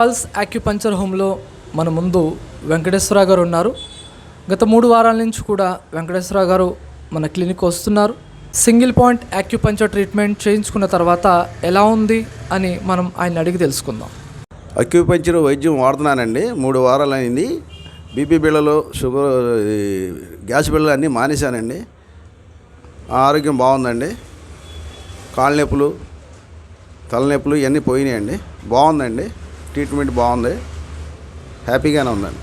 Pulse acupuncture హోమ్లో మన ముందు వెంకటేశ్వర గారు ఉన్నారు. గత 3 వారాల నుంచి కూడా వెంకటేశ్వర గారు మన క్లినిక్ వస్తున్నారు. సింగిల్ పాయింట్ యాక్యుపంక్చర్ ట్రీట్మెంట్ చేయించుకున్న తర్వాత ఎలా ఉంది అని మనం ఆయన అడిగి తెలుసుకుందాం. అక్యూపంక్చర్ వైద్యం వాడుతున్నానండి. 3 వారాలు అయింది. బీపీ బిళ్ళలు, షుగర్, గ్యాస్ బిళ్ళలు అన్నీ మానేశానండి. ఆరోగ్యం బాగుందండి. కాళ్ళ నొప్పులు, తలనొప్పులు ఇవన్నీ పోయినాయండి. బాగుందండి. ట్రీట్మెంట్ బాగుంది. హ్యాపీగానే ఉందండి.